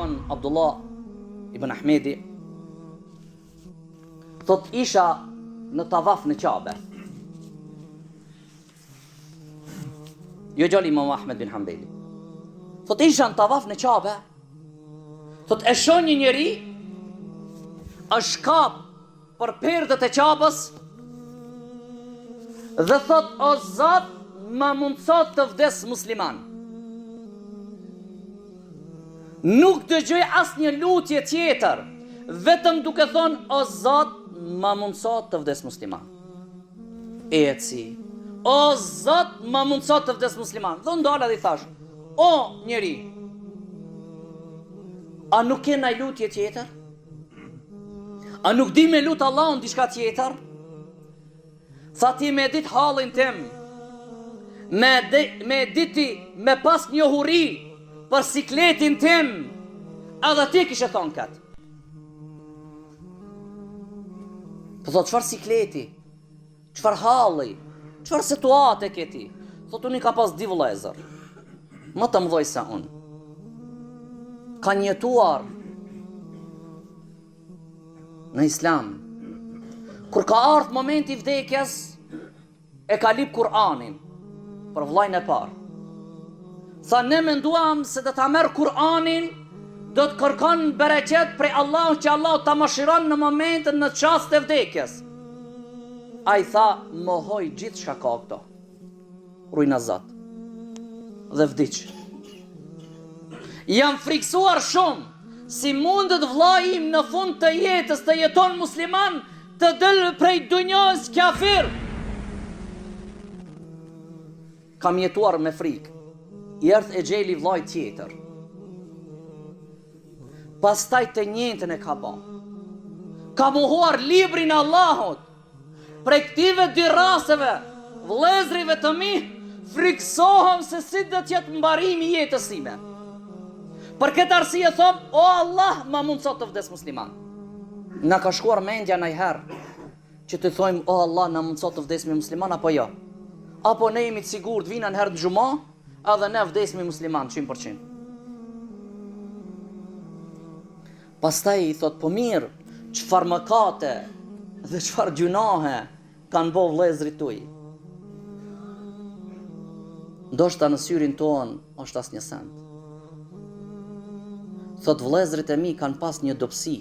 thon Abdullah ibn Ahmedi, thot isha në tavaf në Kabe. Jo gjali Imam Ahmed bin Hanbeli. Thot isha në tavaf në Kabe. Thot e shoh një njeri është kap për perdët e Kabës dhe thot o Zot, ma mundësot të vdes musliman. Nuk dëgjoj asnjë lutje tjetër, vetëm duke thonë o Zot, ma mundësot të vdes musliman. Eci, o Zot, ma mundësot të vdes musliman. Dhe ndala dhe i thash, o njeri, a nuk ke ndaj lutje tjetër? A nuk di me lutë Allahun diçka tjetër? Tha ti me dit halin tim, me diti me pas njohuri për sikletin tim, edhe ti kishe thonë këtë. Po thot, qëfar sikleti, qëfar halli, qëfar situate këti? Thot, unë i ka pas di vëllezër, më të mdoj se unë. Ka njetuar në Islam. Kur ka ardhur momenti i vdekjes, e ka lip Kur'anin për vllajën e parë. Tha ne menduam se do ta merr Kur'anin, do të kërkon bereqet prej Allahut që Allah ta mëshiron në momentin në çast të vdekjes. Ai tha, mohoj gjithë çka ka këto. Rujna Zot. Dhe vdiq. Jam friksuar shumë si mundet vllai im në fund të jetës të jeton musliman të del prej dunjës kafir. Kam jetuar me frikë. I erdh e gjeli vllaj tjetër. Pastaj të njëjtën e ka bë. Ka mohuar librin e Allahut. Prej këtive dy rasteve, vëllezërive të mi, friksohem se si do të jetë mbarimi i jetës time. Për këtë arsye thom, o Allah, ma mundësot të vdes musliman. Na ka shkuar mendja ndajherë që të thojmë, o Allah, na mundësot të vdesmi musliman apo jo? Apo ne jemi të sigurt vina në herë të xhumë, edhe ne vdesmi musliman 100%. Pastaj i thot, po mirë, çfarë mëkate dhe çfarë gjunahe kanë bë vëllezërit tuaj? Ndoshta në syrin ton është asnjë send. Thot vëllezërit e mi kanë pas një dobësi